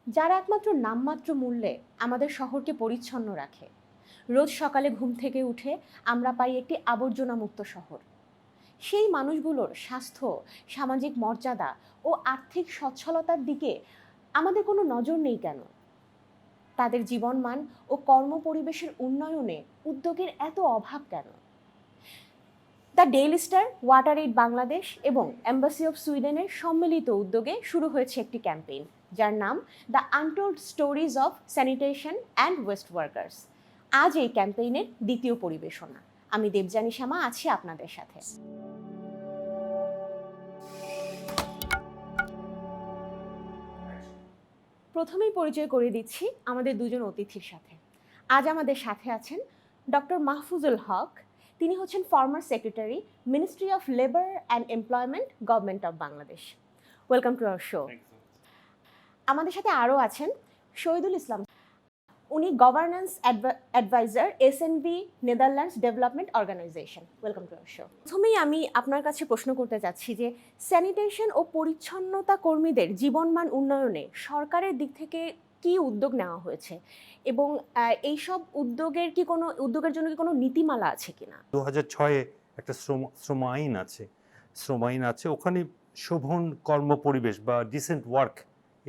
যারা একমাত্র নামমাত্র মূল্যে আমাদের শহরকে পরিচ্ছন্ন রাখে। রোজ সকালে ঘুম থেকে উঠে আমরা পাই একটি আবর্জনামুক্ত শহর। সেই মানুষগুলোর স্বাস্থ্য, সামাজিক মর্যাদা ও আর্থিক সচ্ছলতার দিকে আমাদের কোনো নজর নেই কেন? তাদের জীবনমান ও কর্মপরিবেশের উন্নয়নে উদ্যোগের এত অভাব কেন? The daily star, water aid Bangladesh এবং এম্বাসি অফ সুইডেনের সম্মিলিত উদ্যোগে শুরু হয়েছে একটি ক্যাম্পেইন, যার নাম the untold stories of sanitation and West workers. আজ এই ক্যাম্পেইনের দ্বিতীয় পরিবেশনা। আমি দেবযানী শ্যামা আছি আপনাদের সাথে। প্রথমেই পরিচয় করিয়ে দিচ্ছি আমাদের দুজন অতিথির সাথে। আজ আমাদের সাথে আছেন ডক্টর মাহফুজুল হক। তিনি হচ্ছেন former secretary, ministry of labour and employment, government of Bangladesh. Welcome to our show. আমাদের সাথে আরও আছেন শহীদুল ইসলাম। উনি governance adviser, SNB Netherlands development organisation. Welcome to our show. প্রথমেই আমি আপনার কাছে প্রশ্ন করতে চাচ্ছি যে স্যানিটেশন ও পরিচ্ছন্নতা কর্মীদের জীবনমান উন্নয়নে সরকারের দিক থেকে কি উদ্যোগ নেওয়া হয়েছে এবং এইসব উদ্যোগের জন্য কি কোনো নীতিমালা আছে কিনা? 2006-এ একটা শ্রম আইন আছে, ওখানে শোভন কর্মপরিবেশ বা ডিসেন্ট ওয়ার্ক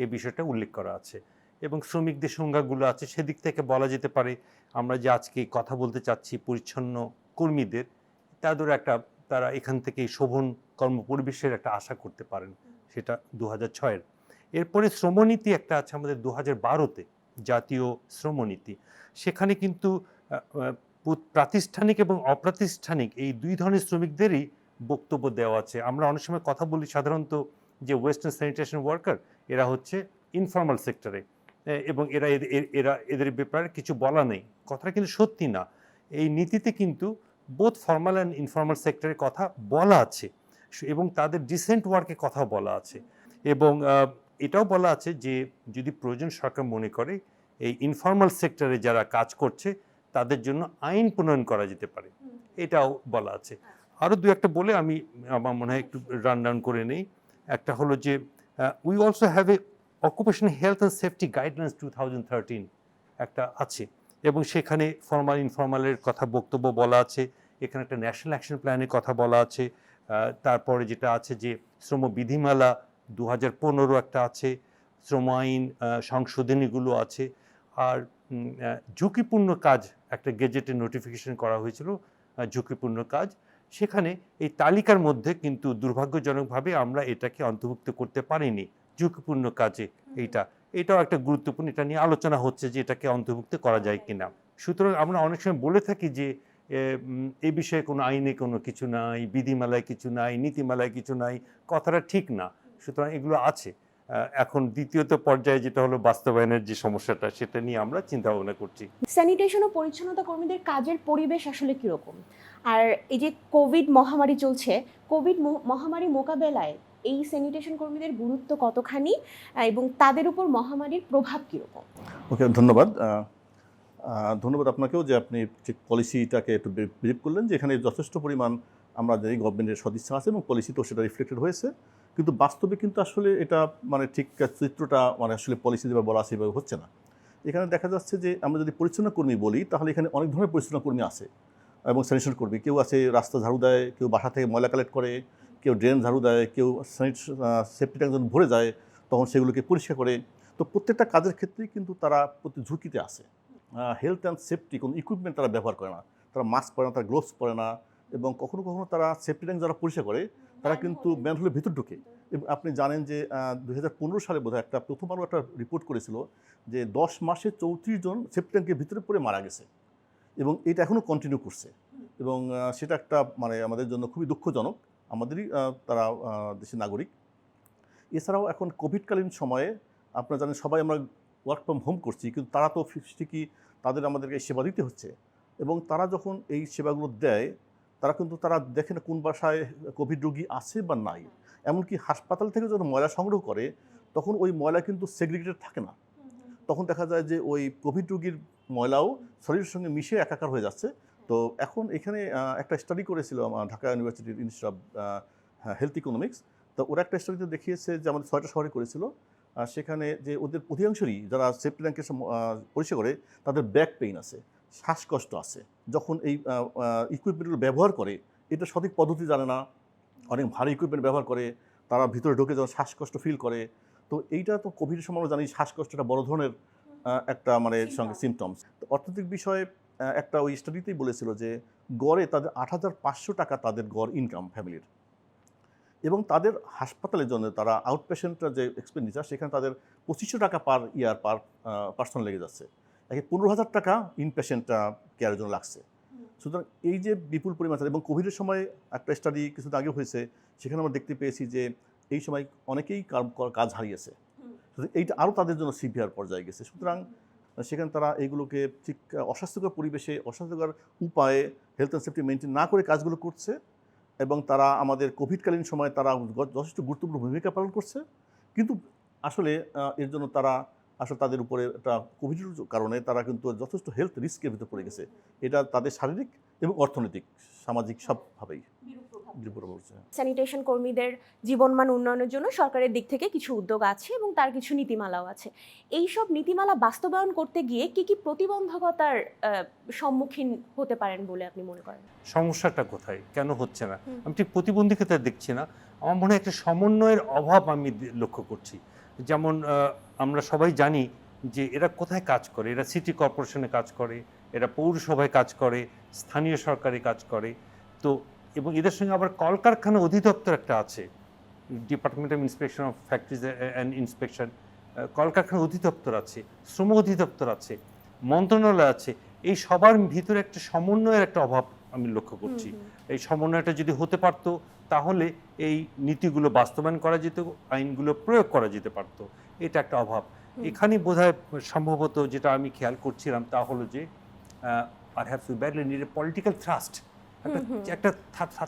এই বিষয়টা উল্লেখ করা আছে এবং শ্রমিকদের সংজ্ঞাগুলো আছে। সেদিক থেকে বলা যেতে পারে আমরা যে আজকে কথা বলতে চাচ্ছি পরিচ্ছন্ন কর্মীদের, তারা এখান থেকে শোভন কর্মপরিবেশের একটা আশা করতে পারেন, সেটা 2006-এর। এরপরে শ্রমনীতি একটা আছে আমাদের 2012-তে, জাতীয় শ্রমনীতি। সেখানে কিন্তু প্রাতিষ্ঠানিক এবং অপ্রাতিষ্ঠানিক এই দুই ধরনের শ্রমিকদেরই বক্তব্য দেওয়া আছে। আমরা অনেক সময় কথা বলি সাধারণত যে ওয়েস্টার্ন স্যানিটেশন ওয়ার্কার এরা হচ্ছে ইনফর্মাল সেক্টরে এবং এদের ব্যাপারে কিছু বলা নেই। কথাটা কিন্তু সত্যি না। এই নীতিতে কিন্তু বোথ ফর্মাল অ্যান্ড ইনফর্মাল সেক্টরের কথা বলা আছে এবং তাদের ডিসেন্ট ওয়ার্কের কথা বলা আছে এবং এটাও বলা আছে যে যদি প্রয়োজন সরকার মনে করে এই ইনফর্মাল সেক্টরে যারা কাজ করছে তাদের জন্য আইন প্রণয়ন করা যেতে পারে, এটাও বলা আছে। আরও দু একটা বলে আমি আমার মনে হয় একটু রান ডাউন করে নেই। একটা হলো যে we also have a occupational health and safety guidelines 2013 একটা আছে এবং সেখানে ফর্মাল ইনফর্মালের কথা বক্তব্য বলা আছে। এখানে একটা ন্যাশনাল অ্যাকশন প্ল্যানের কথা বলা আছে। তারপরে যেটা আছে যে শ্রম বিধিমালা 2015 একটা আছে, শ্রম আইন সংশোধনীগুলো আছে। আর ঝুঁকিপূর্ণ কাজ একটা গেজেটে নোটিফিকেশন করা হয়েছিল, ঝুঁকিপূর্ণ কাজ। সেখানে এই তালিকার মধ্যে কিন্তু দুর্ভাগ্যজনকভাবে আমরা এটাকে অন্তর্ভুক্ত করতে পারিনি, ঝুঁকিপূর্ণ কাজে। এটাও একটা গুরুত্বপূর্ণ, এটা নিয়ে আলোচনা হচ্ছে যে এটাকে অন্তর্ভুক্ত করা যায় কিনা। সুতরাং আমরা অনেক সময় বলে থাকি যে এই বিষয়ে কোনো আইনে কোনো কিছু নাই, বিধিমালায় কিছু নাই, নীতিমালায় কিছু নাই, কথাটা ঠিক না। সুতরাং এগুলো আছে। এখন দ্বিতীয়ত পর্যায়ে যেটা হলো বাস্তবায়নের যে সমস্যাটা, সেটা নিয়ে আমরা চিন্তা ভাবনা করছি। স্যানিটেশন ও পরিচ্ছন্নতা কর্মীদের কাজের পরিবেশ আসলে কীরকম? আর এই যে কোভিড মহামারী চলছে, কোভিড মহামারী মোকাবেলায় এই স্যানিটেশন কর্মীদের গুরুত্ব কতখানি এবং তাদের উপর মহামারীর প্রভাব কীরকম? ওকে, ধন্যবাদ। ধন্যবাদ আপনাকেও যে আপনি ঠিক পলিসিটাকে একটু ব্রিফ করলেন, যে এখানে যথেষ্ট পরিমাণ আমরা জানি গভর্নমেন্টের সদিচ্ছা আছে এবং পলিসিতেও সেটা রিফ্লেক্টেড হয়েছে, কিন্তু বাস্তবে কিন্তু আসলে এটা মানে ঠিক চিত্রটা মানে আসলে পলিসি যেভাবে বলা আছে সেভাবে হচ্ছে না। এখানে দেখা যাচ্ছে যে আমরা যদি পরিচ্ছন্ন কর্মী বলি, তাহলে এখানে অনেক ধরনের পরিচ্ছন্ন কর্মী আছে এবং স্যানিটেশন কর্মী। কেউ আছে রাস্তা ঝাড়ু দেয়, কেউ বাসা থেকে ময়লা কালেক্ট করে, কেউ ড্রেন ঝাড়ু দেয়, কেউ সেফটি ট্যাঙ্ক যখন ভরে যায় তখন সেগুলোকে পরিষ্কার করে। তো প্রত্যেকটা কাজের ক্ষেত্রেই কিন্তু তারা প্রতি ঝুঁকিতে আছে। হেলথ অ্যান্ড সেফটি কোনো ইকুইপমেন্ট তারা ব্যবহার করে না, তারা মাস্ক পরে না, তারা গ্লোভস পরে না, এবং কখনো কখনো তারা সেফটি ট্যাঙ্ক যারা পরিষ্কার করে তারা কিন্তু ম্যানহোলের ভিতর ঢুকে। এবং আপনি জানেন যে 2015 সালে বোধহয় একটা প্রথম আলো একটা রিপোর্ট করেছিল যে 10 মাসে 34 জন সেফটি ট্যাঙ্কের ভিতরে পড়ে মারা গেছে এবং এটা এখনও কন্টিনিউ করছে এবং সেটা একটা মানে আমাদের জন্য খুবই দুঃখজনক। আমাদেরই তারা দেশের নাগরিক। এছাড়াও এখন কোভিডকালীন সময়ে আপনারা জানেন সবাই আমরা ওয়ার্ক ফ্রম হোম করছি, কিন্তু তারা তো ঠিকই তাদের আমাদেরকে সেবা দিতে হচ্ছে এবং তারা যখন এই সেবাগুলো দেয় তারা কিন্তু তারা দেখে না কোন বাসায় কোভিড রোগী আছে বা নাই। এমনকি হাসপাতাল থেকে যখন ময়লা সংগ্রহ করে তখন ওই ময়লা কিন্তু সেগ্রিগেটেড থাকে না, তখন দেখা যায় যে ওই কোভিড রোগীর ময়লাও শরীরের সঙ্গে মিশে একাকার হয়ে যাচ্ছে। তো এখন এখানে একটা স্টাডি করেছিল ঢাকা ইউনিভার্সিটির ইনস্টিটিউট অফ হেলথ ইকোনমিক্স। তো ওরা একটা স্টাডিতে দেখিয়েছে যে আমাদের 6টা শহরে করেছিল সেখানে যে ওদের অধিকাংশই যারা সেফটি ট্যাঙ্কের পরিষেবা করে তাদের ব্যাক পেইন আছে, শ্বাসকষ্ট আছে। যখন এই ইকুইপমেন্টগুলো ব্যবহার করে এটা সঠিক পদ্ধতি জানে না, অনেক ভারী ইকুইপমেন্ট ব্যবহার করে, তারা ভিতরে ঢুকে যখন শ্বাসকষ্ট ফিল করে। তো এইটা তো কোভিডের সময় আমরা জানি শ্বাসকষ্টটা বড় ধরনের একটা মানে সঙ্গে সিমটমস। তো অর্থনৈতিক বিষয়ে একটা ওই স্টাডিতেই বলেছিল যে গড়ে তাদের ৮৫০০ টাকা তাদের গড় ইনকাম ফ্যামিলির, এবং তাদের হাসপাতালের জন্য তারা আউটপেশেন্টের যে এক্সপেন্ডিচার সেখানে তাদের ২৫০০ টাকা পার ইয়ার পার পার্সন লেগে যাচ্ছে। একে ১৫,০০০ টাকা ইনপেশেন্ট কেয়ারের জন্য লাগছে। সুতরাং এই যে বিপুল পরিমাণ, এবং কোভিডের সময় একটা স্টাডি কিছুদিন আগে হয়েছে, সেখানে আমরা দেখতে পেয়েছি যে এই সময় অনেকেই কাজ হারিয়েছে। এইটা আরও তাদের জন্য সিভিয়ার পর্যায়ে গেছে। সুতরাং সেখানে তারা এইগুলোকে ঠিক অস্বাস্থ্যকর পরিবেশে, অস্বাস্থ্যকর উপায়ে হেলথ অ্যান্ড সেফটি মেনটেন না করে কাজগুলো করছে, এবং তারা আমাদের কোভিডকালীন সময় তারা যথেষ্ট গুরুত্বপূর্ণ ভূমিকা পালন করছে। কিন্তু আসলে এর জন্য তারা আসলে তাদের উপরে একটা কোভিডের কারণে তারা কিন্তু যথেষ্ট হেলথ রিস্কের ভিতরে পড়ে গেছে। এটা তাদের শারীরিক এবং অর্থনৈতিক, সামাজিক সবভাবেই বিরূপ প্রভাব পড়ছে। স্যানিটেশন কর্মীদের জীবনমান উন্নয়নের জন্য সরকারের দিক থেকে কিছু উদ্যোগ আছে এবং তার কিছু নীতিমালাও আছে। এই সব নীতিমালা বাস্তবায়ন করতে গিয়ে কি কি প্রতিবন্ধকতার সম্মুখীন হতে পারেন বলে আপনি মনে করেন? সমস্যাটা কোথায়, কেন হচ্ছে না? আমি ঠিক প্রতিবন্ধকতা দেখছি না, আমার মনে হয় একটা সমন্বয়ের অভাব আমি লক্ষ্য করছি। যেমন আমরা সবাই জানি যে এরা কোথায় কাজ করে, এরা সিটি কর্পোরেশনে কাজ করে, এরা পৌরসভায় কাজ করে, স্থানীয় সরকারে কাজ করে। তো এবং এদের সঙ্গে আবার কলকারখানা অধিদপ্তর একটা আছে, department of inspection of factories and inspection, কলকারখানা অধিদপ্তর আছে, শ্রম অধিদপ্তর আছে, মন্ত্রণালয় আছে। এই সবার ভিতরে একটা সমন্বয়ের একটা অভাব আমি লক্ষ্য করছি। এই সমন্বয়টা যদি হতে পারতো তাহলে এই নীতিগুলো বাস্তবায়ন করা যেত, আইনগুলো প্রয়োগ করা যেতে পারতো। এটা একটা অভাব এখানে বোধহয়। সম্ভবত যেটা আমি খেয়াল করছিলাম তা হলো যে perhaps we badly need a political thrust, একটা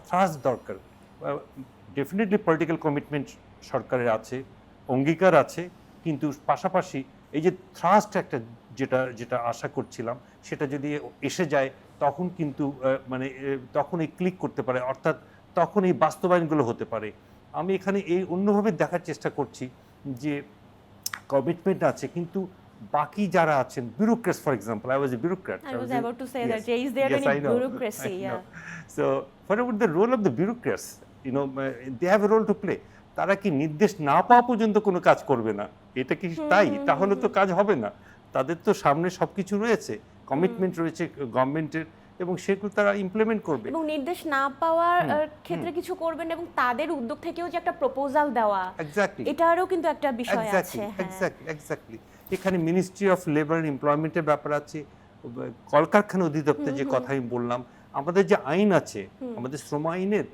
থ্রাস্ট দরকার। ডেফিনেটলি পলিটিক্যাল কমিটমেন্ট সরকারের আছে, অঙ্গীকার আছে, কিন্তু পাশাপাশি এই যে থ্রাস্ট একটা যেটা আশা করছিলাম সেটা যদি এসে যায় তখন কিন্তু তখন এই ক্লিক করতে পারে, অর্থাৎ তখন এই বাস্তবায়নগুলো হতে পারে। আমি এখানে এই অন্যভাবে দেখার চেষ্টা করছি যে কমিটমেন্ট আছে, কিন্তু বাকি যারা আছেন, bureaucrats for example, I was a bureaucrat. I was about to say that. Is there any bureaucracy? Yeah. So what about the role of the bureaucrats? They have a role to play. তারা কি নির্দেশ না পাওয়া পর্যন্ত কোনো কাজ করবে না? এটা কি তাই? তাহলে তো কাজ হবে না। তাদের তো সামনে সবকিছু রয়েছে, কমিটমেন্ট রয়েছে গভর্নমেন্টের, এবং সেগুলো তারা ইমপ্লিমেন্ট করবে। এবং নির্দেশ না পাওয়ার ক্ষেত্রে কিছু করবেন, এবং তাদের উদ্যোগ থেকেও যে একটা প্রপোজাল দেওয়া, এটারও কিন্তু একটা বিষয় আছে। এক্স্যাক্টলি। এখানে মিনিস্ট্রি অফ লেবার এন্ড এমপ্লয়মেন্টের ব্যাপার আছে, কলকারখানা অধিদপ্তর যে কথা আমি বললাম, আমাদের যে আইন আছে, আমাদের শ্রম আইনের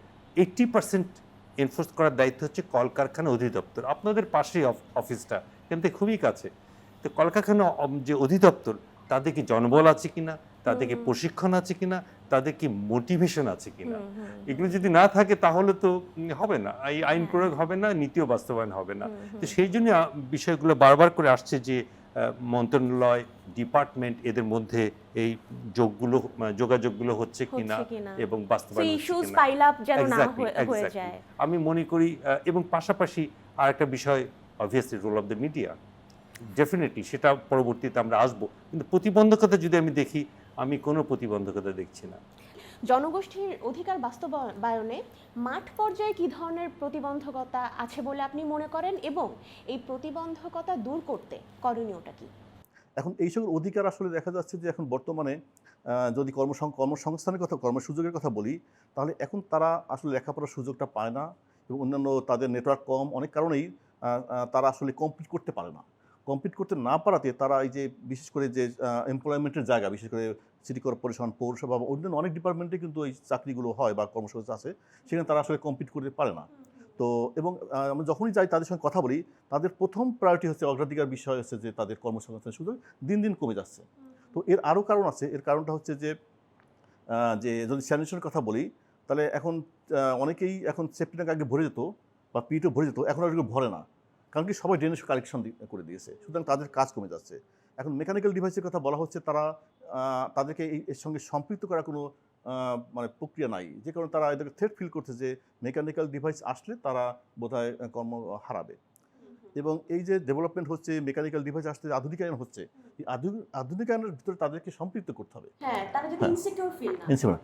80% এনফোর্স করার দায়িত্ব হচ্ছে কলকারখানা অধিদপ্তর। আপনাদের পাশেই অফিসটা, কিন্তু খুবই কাছে। তো কলকারখানা যে অধিদপ্তর, তাদের কি জনবল আছে কিনা, তাদের কি প্রশিক্ষণ আছে কিনা, তাদের কি মোটিভেশন আছে কিনা, এগুলো যদি না থাকে তাহলে তো হবে না, এই আইন প্রয়োগ হবে না, নীতিও বাস্তবায়ন হবে না। তো সেই জন্য বিষয়গুলো বারবার করে আসছে যে মন্ত্রণালয়, ডিপার্টমেন্ট, এদের মধ্যে এই যোগাযোগগুলো হচ্ছে কিনা এবং বাস্তবায়ন হচ্ছে কিনা। আমি মনে করি, এবং পাশাপাশি আর একটা বিষয়, obviously role of the media, definitely সেটা পরবর্তীতে আমরা আসবো। কিন্তু প্রতিবন্ধকতা যদি আমি দেখি, আমি কোনো প্রতিবন্ধকতা দেখছি না। জনগোষ্ঠীর অধিকার বাস্তবায়নে মাঠ পর্যায়ে কি ধরনের প্রতিবন্ধকতা আছে বলে আপনি মনে করেন, এবং এই প্রতিবন্ধকতা দূর করতে করণীয়টা কি? এখন এই সকল অধিকার আসলে দেখা যাচ্ছে যে এখন বর্তমানে যদি কর্মসংস্থানের কথা, কর্মসুযোগের কথা বলি, তাহলে এখন তারা আসলে লেখাপড়ার সুযোগটা পায় না, এবং অন্যান্য তাদের নেটওয়ার্ক কম, অনেক কারণেই তারা আসলে কমপ্লিট করতে পারে না। কমপ্লিট করতে না পারাতে তারা এই যে বিশেষ করে যে এমপ্লয়মেন্টের জায়গা, বিশেষ করে সিটি কর্পোরেশন, পৌরসভা বা অন্যান্য অনেক ডিপার্টমেন্টে কিন্তু এই চাকরিগুলো হয় বা কর্মসংস্থান আছে, সেখানে তারা আসলে কমপ্লিট করতে পারে না। তো এবং আমরা যখনই যাই তাদের সঙ্গে কথা বলি, তাদের প্রথম প্রায়োরিটি হচ্ছে, অগ্রাধিকার বিষয় হচ্ছে যে তাদের কর্মসংস্থানের সুযোগ দিন দিন কমে যাচ্ছে। তো এর আরও কারণ আছে। এর কারণটা হচ্ছে যে যদি স্যানিটেশনের কথা বলি, তাহলে এখন অনেকেই এখন সেফটি ট্যাঙ্ক আগে ভরে যেত বা পিটও ভরে যেত, এখন আর ভরে না, কারণ কি সবাই ড্রেনেজ কালেকশন করে দিয়েছে। সুতরাং তাদের কাজ কমে যাচ্ছে। এখন মেকানিক্যাল ডিভাইসের কথা বলা হচ্ছে, তাদেরকে এর সঙ্গে সম্পৃক্ত করা কোনো প্রক্রিয়া নাই, যে কারণে তারা এটাকে থ্রেট ফিল করছে যে মেকানিক্যাল ডিভাইস আসলে তারা বোধহয় কর্ম হারাবে। এবং এই যে ডেভেলপমেন্ট হচ্ছে, মেকানিক্যাল ডিভাইস আসছে, আধুনিকায়ন হচ্ছে, এই আধুনিকায়নের ভিতরে তাদেরকে সম্পৃক্ত করতে হবে। হ্যাঁ, তারা যদি ইনসিকিউর ফিল না ইনসিকিউর।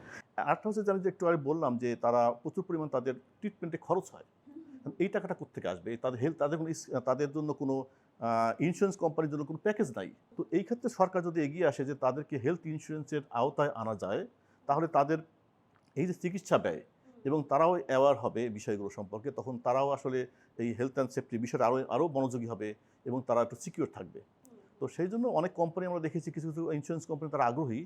আরেকটা হচ্ছে যে আমি যে একটু আগে বললাম যে তারা প্রচুর পরিমাণ তাদের ট্রিটমেন্টে খরচ হয়। এই টাকাটা কোত্থেকে আসবে? তাদের হেলথ, তাদের জন্য কোনো ইন্স্যুরেন্স কোম্পানির জন্য কোনো প্যাকেজ নাই। তো এই ক্ষেত্রে সরকার যদি এগিয়ে আসে যে তাদেরকে হেলথ ইন্স্যুরেন্সের আওতায় আনা যায়, তাহলে তাদের এই যে চিকিৎসা ব্যয়, এবং তারাও অ্যাওয়ার হবে বিষয়গুলো সম্পর্কে, তখন তারাও আসলে এই হেলথ অ্যান্ড সেফটি বিষয়টা আরও মনোযোগী হবে এবং তারা একটু সিকিউর থাকবে। তো সেই জন্য অনেক কোম্পানি আমরা দেখেছি, কিছু কিছু ইন্স্যুরেন্স কোম্পানি তারা আগ্রহী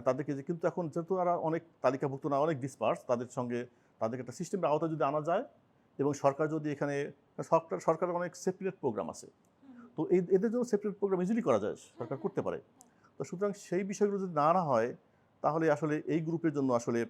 তাদেরকে, যে কিন্তু এখন যেহেতু তারা অনেক তালিকাভুক্ত না, অনেক ডিসপার্স, তাদেরকে একটা সিস্টেমের আওতায় যদি আনা যায়, এবং সরকার যদি এখানে সরকারের অনেক সেফটিনেট প্রোগ্রাম আছে, তো এদের জন্য সেফটিনেট প্রোগ্রাম ইজিলি করা যায়, সরকার করতে পারে। তো সুতরাং সেই বিষয়গুলো যদি না আনা হয়, তাহলে আসলে এই গ্রুপের জন্য আসলে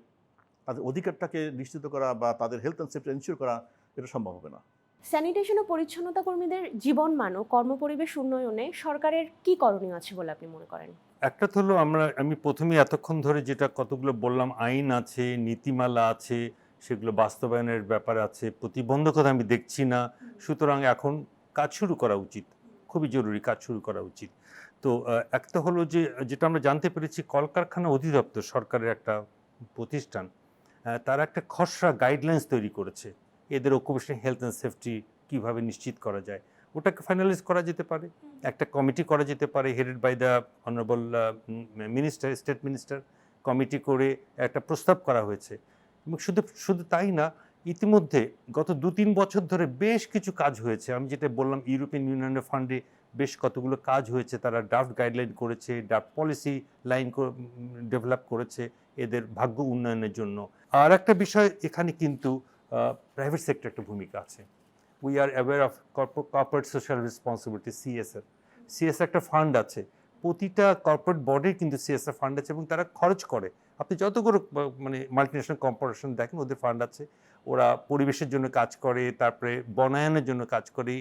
তাদের অধিকারটাকে নিশ্চিত করা বা তাদের হেলথ অ্যান্ড সেফটি এনশিওর করা, এটা সম্ভব হবে না। স্যানিটেশন ও পরিচ্ছন্নতা কর্মীদের জীবনমান ও কর্মপরিবেশ উন্নয়নে সরকারের কি করণীয় আছে বলে আপনি মনে করেন? একটা তো হলো আমি প্রথমেই এতক্ষণ ধরে যেটা কতগুলো বললাম, আইন আছে, নীতিমালা আছে, সেগুলো বাস্তবায়নের ব্যাপার আছে, প্রতিবন্ধকতা আমি দেখছি না। সুতরাং এখন কাজ শুরু করা উচিত, খুবই জরুরি কাজ শুরু করা উচিত। তো একটা হলো যে যেটা আমরা জানতে পেরেছি, কলকারখানা অধিদপ্তর সরকারের একটা প্রতিষ্ঠান, তারা একটা খসড়া গাইডলাইন্স তৈরি করেছে এদের অকুপেশনাল হেলথ অ্যান্ড সেফটি কীভাবে নিশ্চিত করা যায়। ওটাকে ফাইনালাইজ করা যেতে পারে, একটা কমিটি করা যেতে পারে, headed by the honourable minister, state minister, committee করে একটা প্রস্তাব করা হয়েছে। এবং শুধু তাই না, ইতিমধ্যে গত 2-3 বছর ধরে বেশ কিছু কাজ হয়েছে। আমি যেটা বললাম, ইউরোপিয়ান ইউনিয়নের ফান্ডে বেশ কতগুলো কাজ হয়েছে, তারা ড্রাফট গাইডলাইন করেছে, ড্রাফট পলিসি লাইন ডেভেলপ করেছে এদের ভাগ্য উন্নয়নের জন্য। আর একটা বিষয় এখানে কিন্তু প্রাইভেট সেক্টর একটা ভূমিকা আছে। We are aware of corporate social responsibility, CSR একটা ফান্ড আছে, প্রতিটা কর্পোরেট বডির কিন্তু সিএসআর ফান্ড আছে এবং তারা খরচ করে। আপনি যতগুলো মানে মাল্টিন্যাশনাল কর্পোরেশন দেখেন, ওদের ফান্ড আছে, ওরা পরিবেশের জন্য কাজ করে, তারপরে বনায়নের জন্য কাজ করে,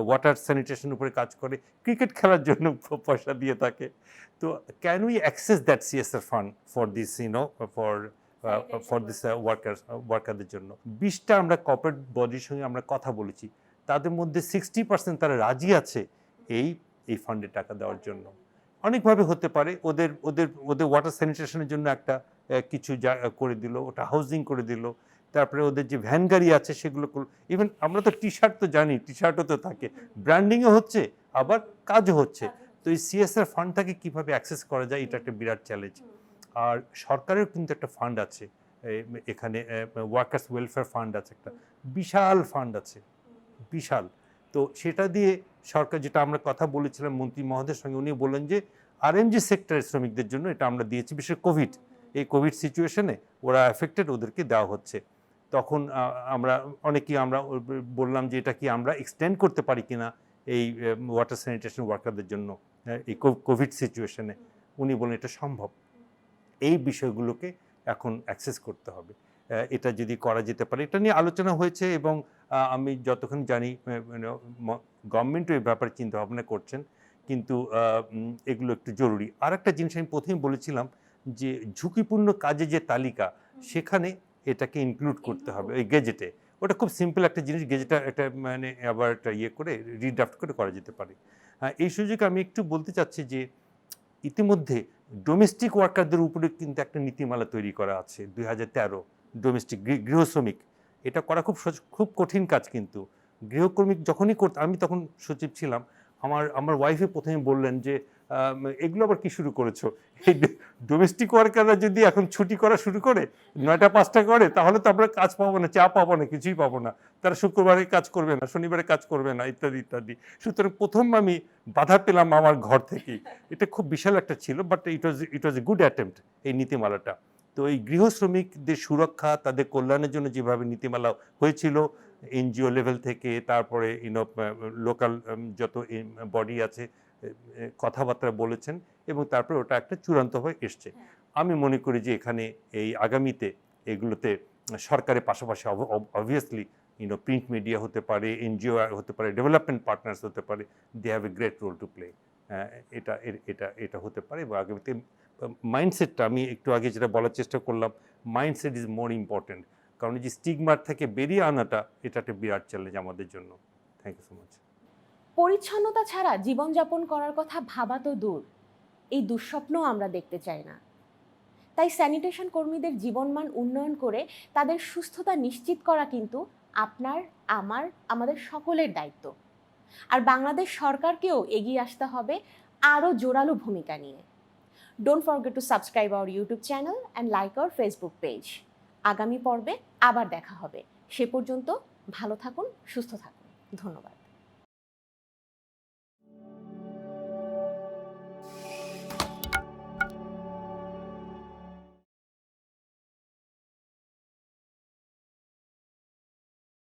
ওয়াটার স্যানিটেশনের উপরে কাজ করে, ক্রিকেট খেলার জন্য পয়সা দিয়ে থাকে। তো can we access that CSR fund for this for this ওয়ার্কারদের জন্য? 20টা আমরা কর্পোরেট বডির সঙ্গে আমরা কথা বলেছি, তাদের মধ্যে 60% তারা রাজি আছে এই ফান্ডে টাকা দেওয়ার জন্য। অনেকভাবে হতে পারে, ওদের ওদের ওদের ওয়াটার স্যানিটেশনের জন্য একটা কিছু করে দিল, ওটা হাউজিং করে দিল, তারপরে ওদের যে ভ্যান গাড়ি আছে সেগুলো, ইভেন আমরা তো টি শার্ট তো জানি, টি শার্টও তো থাকে, ব্র্যান্ডিংও হচ্ছে, আবার কাজও হচ্ছে। তো এই সিএসআর ফান্ডটাকে কীভাবে অ্যাক্সেস করা যায়, এটা একটা বিরাট চ্যালেঞ্জ। আর সরকারের কিন্তু একটা ফান্ড আছে এখানে, ওয়ার্কার্স ওয়েলফেয়ার ফান্ড আছে, একটা বিশাল ফান্ড আছে, বিশাল। তো সেটা দিয়ে সরকার, যেটা আমরা কথা বলেছিলাম মন্ত্রী মহোদয়ের সঙ্গে, উনি বললেন যে আরএমজি সেক্টরের শ্রমিকদের জন্য এটা আমরা দিয়েছি, বিশেষ এই কোভিড সিচুয়েশনে ওরা এফেক্টেড, ওদেরকে দেওয়া হচ্ছে। তখন আমরা বললাম যে এটা কি আমরা এক্সটেন্ড করতে পারি কিনা এই ওয়াটার স্যানিটেশন ওয়ার্কারদের জন্য এই কোভিড সিচুয়েশনে। উনি বলেন এটা সম্ভব, এই বিষয়গুলোকে এখন অ্যাক্সেস করতে হবে। এটা যদি করা যেতে পারে, এটা নিয়ে আলোচনা হয়েছে, এবং আমি যতক্ষণ জানি গভর্নমেন্টও এই ব্যাপারে চিন্তা ভাবনা করছেন, কিন্তু এগুলো একটু জরুরি। আর একটা জিনিস আমি প্রথমেই বলেছিলাম যে ঝুঁকিপূর্ণ কাজে যে তালিকা, সেখানে এটাকে ইনক্লুড করতে হবে ওই গেজেটে। ওটা খুব সিম্পল একটা জিনিস, গেজেটটা একটা মানে আবার একটা করে রিড্রাফট করে করা যেতে পারে। এই সুযোগে আমি একটু বলতে চাচ্ছি যে ইতিমধ্যে ডোমেস্টিক ওয়ার্কারদের উপরে কিন্তু একটা নীতিমালা তৈরি করা আছে, 2013, ডোমেস্টিক গৃহশ্রমিক। এটা করা খুব কঠিন কাজ, কিন্তু গৃহকর্মী যখনই আমি তখন সচিব ছিলাম, আমার ওয়াইফে প্রথমে বললেন যে এগুলো আবার কি শুরু করেছো, এই ডোমেস্টিক ওয়ার্কাররা যদি এখন ছুটি করা শুরু করে, 9টা 5টা করে, তাহলে তো আমরা কাজ পাবো না, চা পাবো না, কিছুই পাবো না। তারা শুক্রবারে কাজ করবে না, শনিবারে কাজ করবে না, ইত্যাদি ইত্যাদি। সুতরাং প্রথম আমি বাধা পেলাম আমার ঘর থেকেই। এটা খুব বিশাল একটা ছিল, but it was a good attempt এই নীতিমালাটা। তো এই গৃহ শ্রমিকদের সুরক্ষা, তাদের কল্যাণের জন্য যেভাবে নীতিমালা হয়েছিল এনজিও লেভেল থেকে, তারপরে লোকাল যত বডি আছে কথাবার্তা বলেছেন, এবং তারপরে ওটা একটা চূড়ান্ত হয়ে এসছে। আমি মনে করি যে এখানে এই আগামীতে এগুলোতে সরকারের পাশাপাশি অবভিয়াসলি প্রিন্ট মিডিয়া হতে পারে, এনজিও হতে পারে, ডেভেলপমেন্ট পার্টনার্স হতে পারে, they have a great role to play. এটা হতে পারে। এবং আগামীতে মাইন্ডসেটটা, আমি একটু আগে যেটা বলার চেষ্টা করলাম, মাইন্ডসেট ইজ মোর ইম্পর্টেন্ট, কারণ এই যে স্টিগমার থেকে বেরিয়ে আনাটা, এটা একটা বিরাট চ্যালেঞ্জ আমাদের জন্য। Thank you so much. পরিচ্ছন্নতা ছাড়া জীবনযাপন করার কথা ভাবা তো দূর, এই দুঃস্বপ্ন আমরা দেখতে চাই না। তাই স্যানিটেশন কর্মীদের জীবনমান উন্নয়ন করে তাদের সুস্থতা নিশ্চিত করা কিন্তু আপনার, আমাদের সকলের দায়িত্ব। আর বাংলাদেশ সরকারকেও এগিয়ে আসতে হবে আরও জোরালো ভূমিকা নিয়ে। Don't forget to subscribe our YouTube channel and like our Facebook page. আগামী পর্বে আবার দেখা হবে। সে পর্যন্ত ভালো থাকুন, সুস্থ থাকুন। ধন্যবাদ।